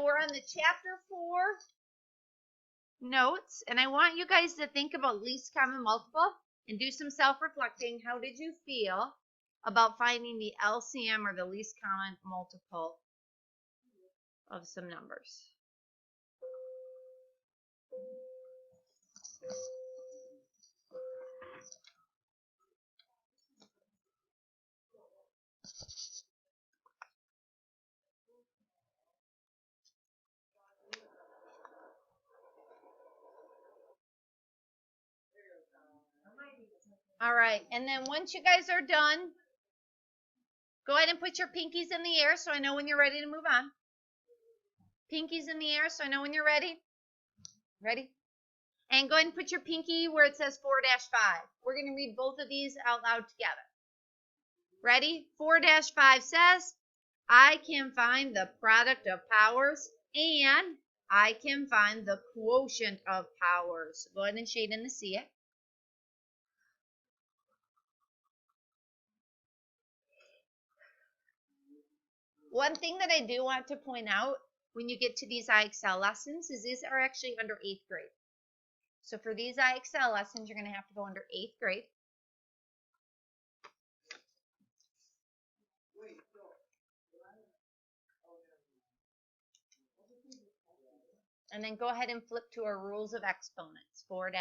we're on the chapter 4 notes, and I want you guys to think about least common multiple and do some self-reflecting. How did you feel about finding the LCM or the least common multiple of some numbers? All right, and then once you guys are done, go ahead and put your pinkies in the air so I know when you're ready to move on. Pinkies in the air so I know when you're ready. Ready? And go ahead and put your pinky where it says 4-5. We're going to read both of these out loud together. Ready? 4-5 says, I can find the product of powers and I can find the quotient of powers. Go ahead and shade in to see it. One thing that I do want to point out when you get to these IXL lessons is these are actually under 8th grade. So for these IXL lessons, you're going to have to go under 8th grade. And then go ahead and flip to our rules of exponents, 4-5.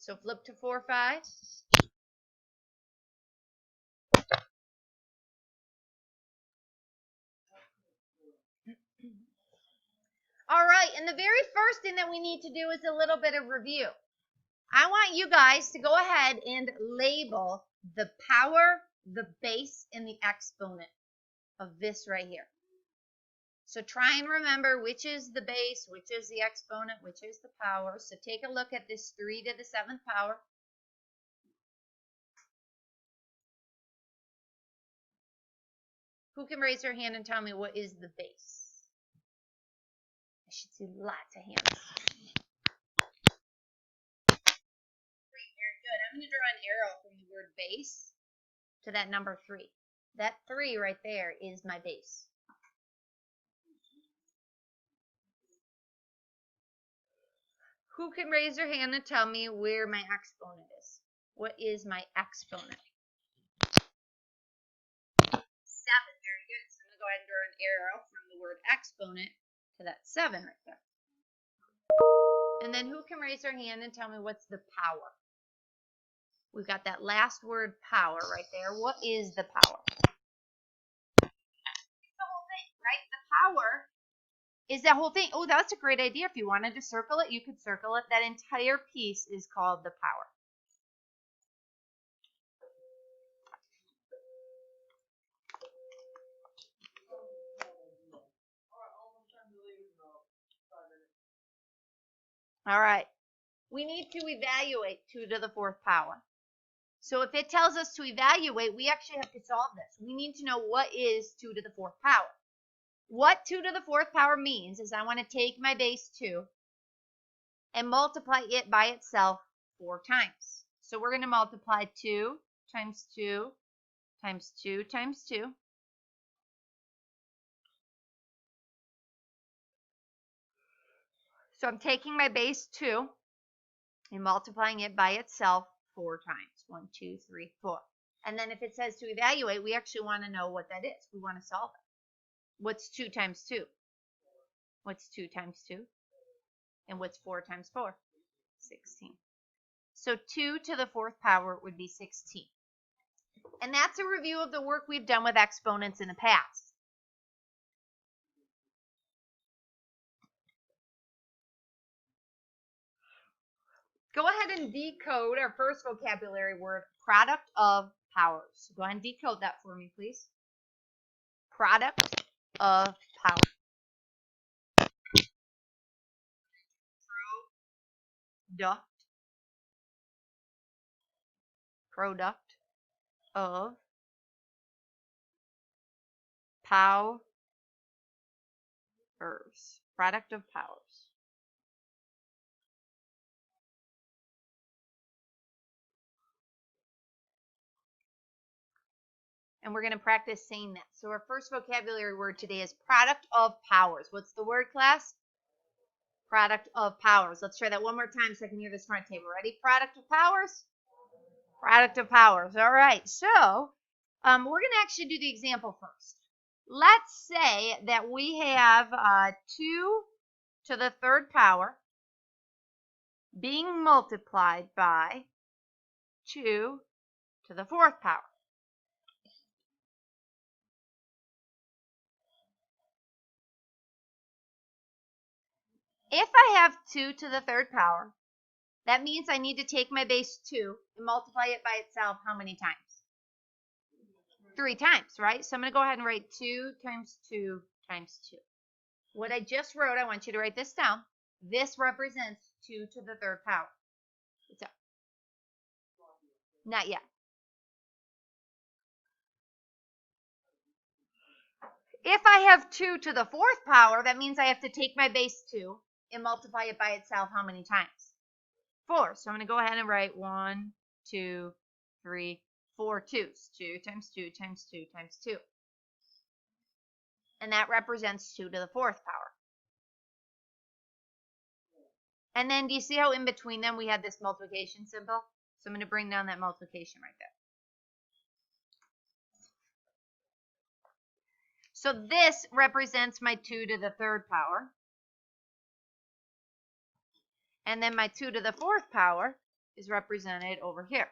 So flip to 4-5. All right, and the very first thing that we need to do is a little bit of review. I want you guys to go ahead and label the power, the base, and the exponent of this right here. So try and remember which is the base, which is the exponent, which is the power. So take a look at this 3 to the 7th power. Who can raise their hand and tell me what is the base? I should see lots of hands. Very good. I'm going to draw an arrow from the word base to that number 3. That 3 right there is my base. Who can raise their hand and tell me where my exponent is? What is my exponent? 7. Very good. So I'm going to go ahead and draw an arrow from the word exponent to that 7 right there. And then who can raise their hand and tell me what's the power? We've got that last word power right there. What is the power? It's the whole thing, right? The power is that whole thing. Oh, that's a great idea. If you wanted to circle it, you could circle it. That entire piece is called the power. All right. We need to evaluate 2 to the 4th power. So if it tells us to evaluate, we actually have to solve this. We need to know what is 2 to the 4th power. What 2 to the 4th power means is I want to take my base 2 and multiply it by itself 4 times. So we're going to multiply 2 times 2 times 2 times 2. So I'm taking my base 2 and multiplying it by itself 4 times. 1, 2, 3, 4. And then if it says to evaluate, we actually want to know what that is. We want to solve it. What's 2 times 2? What's 2 times 2? And what's 4 times 4? 16. So 2 to the 4th power would be 16. And that's a review of the work we've done with exponents in the past. Go ahead and decode our first vocabulary word, product of powers. Go ahead and decode that for me, please. Product of powers. Product of powers. Product of powers. and we're going to practice saying that. So our first vocabulary word today is product of powers. What's the word, class? Product of powers. Let's try that one more time so I can hear this front table. Ready? Product of powers? Product of powers. All right. So we're going to actually do the example first. Let's say that we have 2 to the 3rd power being multiplied by 2 to the 4th power. If I have 2 to the 3rd power, that means I need to take my base 2 and multiply it by itself how many times? 3 times, right? So I'm going to go ahead and write 2 times 2 times 2. What I just wrote, I want you to write this down. This represents 2 to the 3rd power. What's up? Not yet. If I have 2 to the 4th power, that means I have to take my base 2 and multiply it by itself how many times? 4. So I'm going to go ahead and write 1, 2, 3, 4 2's. 2 times 2 times 2 times 2. And that represents 2 to the 4th power. And then do you see how in between them we had this multiplication symbol? So I'm going to bring down that multiplication right there. So this represents my 2 to the 3rd power. And then my 2 to the 4th power is represented over here.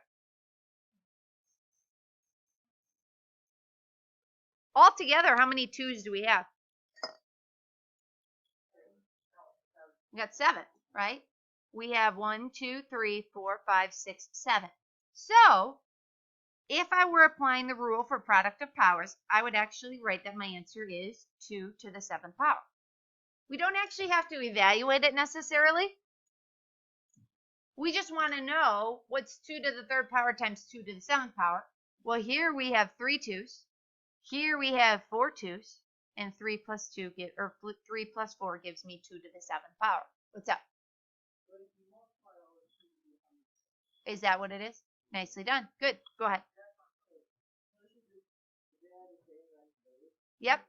Altogether, how many 2's do we have? We got 7, right? We have 1, 2, 3, 4, 5, 6, 7. So, if I were applying the rule for product of powers, I would actually write that my answer is 2 to the 7th power. We don't actually have to evaluate it necessarily. We just want to know what's 2 to the 3rd power times 2 to the 7th power. Well, here we have 3 2's. Here we have 4 2's. And 3 plus 4 gives me 2 to the 7th power. What's up? Is that what it is? Nicely done. Good. Go ahead. Yep.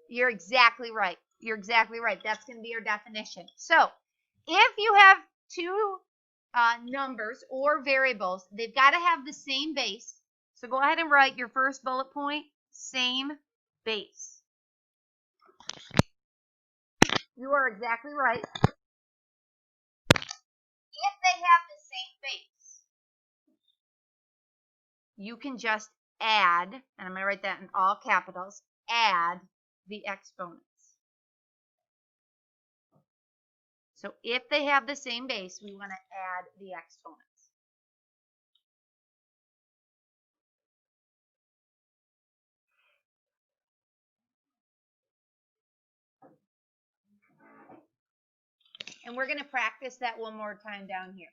You're exactly right. You're exactly right. That's going to be our definition. So, if you have 2 numbers or variables, they've got to have the same base. So go ahead and write your first bullet point, same base. You are exactly right. If they have the same base, you can just add, and I'm going to write that in all capitals, add the exponents. So if they have the same base, we want to add the exponents. And we're going to practice that one more time down here.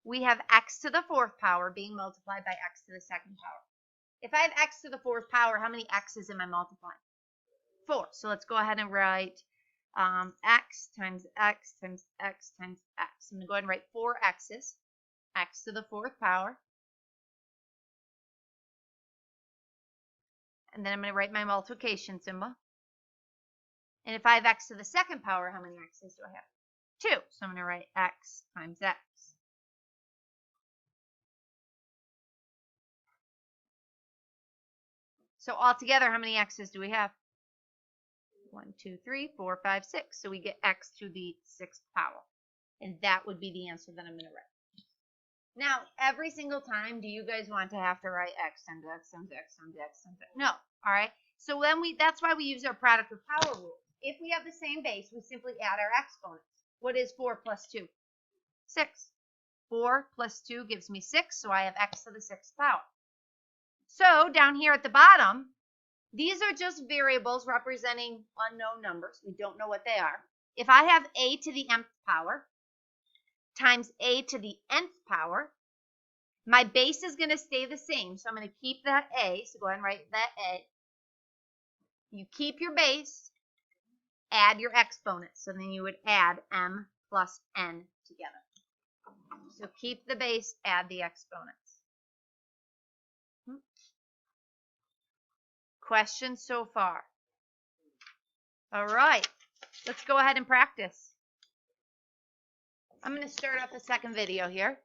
We have x to the 4th power being multiplied by x to the 2nd power. If I have x to the 4th power, how many x's am I multiplying? 4. So let's go ahead and write x times x times x times x. I'm going to go ahead and write 4 x's. X to the 4th power. And then I'm going to write my multiplication symbol. And if I have x to the 2nd power, how many x's do I have? 2. So I'm going to write x times x. So altogether, how many x's do we have? 1, 2, 3, 4, 5, 6. So we get x to the 6th power. And that would be the answer that I'm going to write. Now, every single time, do you guys want to have to write x times x times x times x times x? No. All right. So then that's why we use our product of power rule. If we have the same base, we simply add our exponents. What is 4 plus 2? 6. 4 plus 2 gives me 6, so I have x to the 6th power. So down here at the bottom, these are just variables representing unknown numbers. We don't know what they are. If I have a to the mth power times a to the nth power, my base is going to stay the same. So I'm going to keep that a. So go ahead and write that a. You keep your base, add your exponents. So then you would add m plus n together. So keep the base, add the exponents. questions so far? All right. Let's go ahead and practice. I'm going to start up a second video here.